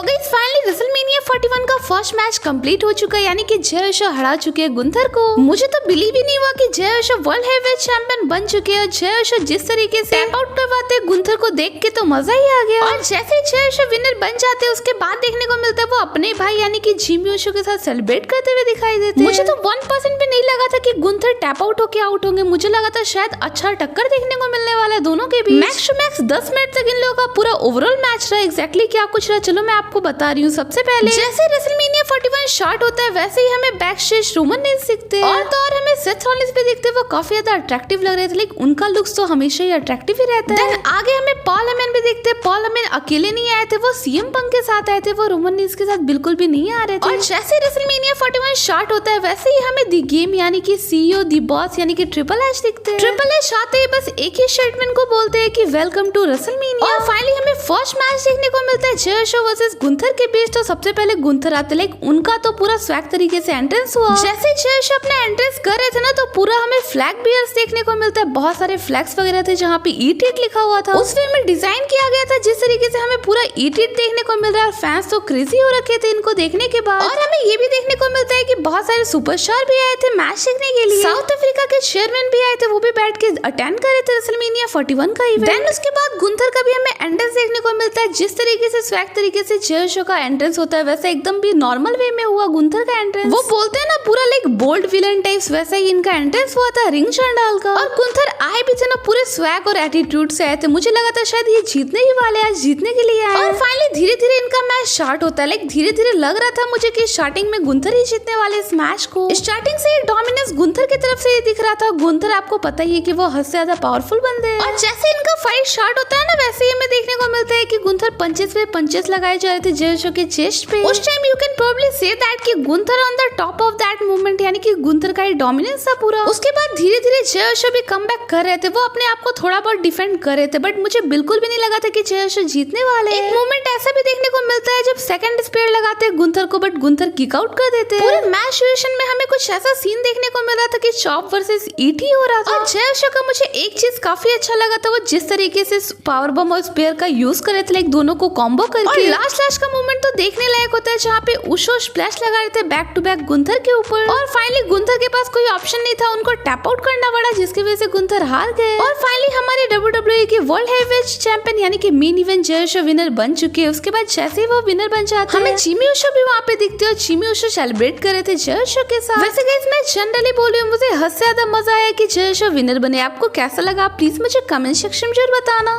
Guys finally WrestleMania 41 का first match complete हो चुका है, यानी कि जय उशो हरा चुके हैं गुंथर को। मुझे तो बिलीव ही नहीं हुआ कि जय उशो वर्ल्ड हेवीवेट चैंपियन बन चुके हैं। जय उशो जिस तरीके से टैप आउट करवाते हैं गुंथर को देख के तो मजा ही आ गया। और जैसे जय उशो विनर बन जाते हैं उसके बाद देखने को मिलता है वो अपने भाई यानी कि जिमी उशो के साथ सेलिब्रेट करते हुए दिखाई देते हैं। मुझे तो 1% भी नहीं लगा था कि गुंथर टैप आउट होके आउट होंगे। मुझे लगा था शायद अच्छा टक्कर देखने को मिलने वाला है दोनों के बीच। मैक्स टू मैक्स 10 मिनट तक इन लोगों का पूरा ओवरऑल मैच रहा। एग्जैक्टली क्या कुछ रहा चलो मैं आपको बता रही हूँ। सबसे पहले जैसे रेसलमेनिया 41 स्टार्ट होता है वैसे ही हमें बैक स्टेज रोमन रेंस दिखते हैं और तो और हमें सेथ रॉलिंस भी दिखते हैं। वो काफी ज्यादा अट्रैक्टिव लग रहे थे, लेकिन उनका लुक्स तो हमेशा ही अट्रैक्टिव ही रहता है। Then आगे हमें पॉल हेमन भी दिखते हैं। पॉल हेमन अकेले नहीं आए थे, वो सीएम पंक के साथ आए थे। वो रोमन रेंस के साथ बिल्कुल भी नहीं आ रहे थे। और जैसे रेसलमेनिया 41 स्टार्ट होता है वैसे ही हमें दी गेम यानी कि सीईओ दी बॉस यानी कि ट्रिपल एच दिखते हैं। ट्रिपल एच आते ही बस एक ही स्टेटमेंट को बोलते हैं कि वेलकम टू रेसलमेनिया। और फाइनली हमें फर्स्ट मैच देखने को मिलता है जय उशो वर्सेस गुंथर के बीच। तो सबसे पहले गुंथर आते, लाइक उनका तो पूरा स्वैग तरीके से एंट्रेंस हुआ। जैसे जय उशो अपना एंट्रेंस कर रहे थे ना तो पूरा हमें फ्लैग बियर्स देखने को मिलता है। बहुत सारे फ्लैग्स वगैरह थे जहाँ पे ईट इट लिखा हुआ था। उस वे में डिजाइन किया गया था जिस तरीके से हमें पूरा ईट इट देखने को मिल रहा है। फैंस तो क्रेजी हो रखे थे इनको देखने के बाद। और हमें ये भी देखने को मिलता है कि बहुत सारे सुपरस्टार भी आए थे मैच देखने के लिए। साउथ अफ्रीका के चेयरमैन भी आए थे, वो भी बैठ के अटेंड कर रहे थे रेसलमेनिया 41 का इवेंट। देन उसके बाद गुंथर का भी हमें एंट्रेंस देखने को मिलता है। जिस तरीके से स्वैग तरीके से जय उशो का एंट्रेंस होता है वैसे एकदम भी नॉर्मल वे में हुआ गुंथर का एंट्रेंस। वो बोलते हैं ना पूरा लाइक बोल्ड विलन टाइप्स, वैसा ही इनका एंट्रेंस हुआ था रिंग चंडाल का। और गुंथर आए भी थे ना पूरे स्वैग और एटीट्यूड से आए थे। मुझे लगा था शायद ये जीतने ही वाले, आज जीतने के लिए आए। और फाइनली धीरे धीरे इनका मैच स्टार्ट होता है। लाइक धीरे धीरे लग रहा था मुझे कि स्टार्टिंग में गुंथर ही जीतने वाले इस मैच को। स्टार्टिंग से डोमिनेंस गुंथर की तरफ से ही दिख रहा था। गुंथर आपको पता ही है कि वो हद से ज्यादा पावरफुल बंदे हैं। और जैसे इनका फाइट स्टार्ट होता है ना वैसे ही हमें देखने को मिलता है कि गुंथर पंचेस पे पंचेस लगाए जा रहे थे जय उशो के चेस्ट पे। उस time you can probably say that कि Gunther on the top of that movement, यानी कि गुंथर का ही डोमिनेंस था पूरा। उसके बाद धीरे धीरे जय उशो भी कम बैक कर रहे थे। वो अपने आप को थोड़ा बहुत डिफेंड कर रहे थे, बट मुझे बिल्कुल भी नहीं लगा था कि जय उशो जीतने वाले। एक मोमेंट ऐसा भी देखने को मिलता है जब सेकंड स्पेयर लगाते हैं गुंथर को, बट गुंथर किक आउट कर देते हैं। पूरे मैच ड्यूरेशन में हमें कुछ ऐसा सीन देखने को मिल रहा था कि चॉप वर्सेस ईटी हो रहा था। और जय उशो का मुझे एक चीज काफी अच्छा लगा था, वो जिस तरीके से पावर बम और स्पेयर का यूज कर रहे थे, लाइक दोनों को कॉम्बो करके। और लास्ट का मोमेंट तो देखने लायक होता है जहाँ पे उशो स्प्लैश लगा रहे थे बैक टू बैक गुंथर के ऊपर। और फाइनली गुंथर के पास कोई ऑप्शन नहीं था, उनको टैप आउट करना पड़ा जिसकी वजह से गुंथर हार गए। और फाइनली हमारे WWE के वर्ल्ड हेवीवेट चैंपियन यानी कि मेन इवेंट जय उशो विनर बन चुके हैं। उसके बाद जैसे ही वो विनर बन जाते हैं हमें जिमी उशो भी वहाँ पे दिखते हैं और जिमी उशो सेलिब्रेट कर रहे थे जय उशो के साथ। वैसे गाइस मैं जनरली बोल रही हूँ मुझे हद से ज्यादा मजा आया कि जय उशो विनर बने। आपको कैसा लगा प्लीज मुझे कमेंट सेक्शन में जरूर बताना।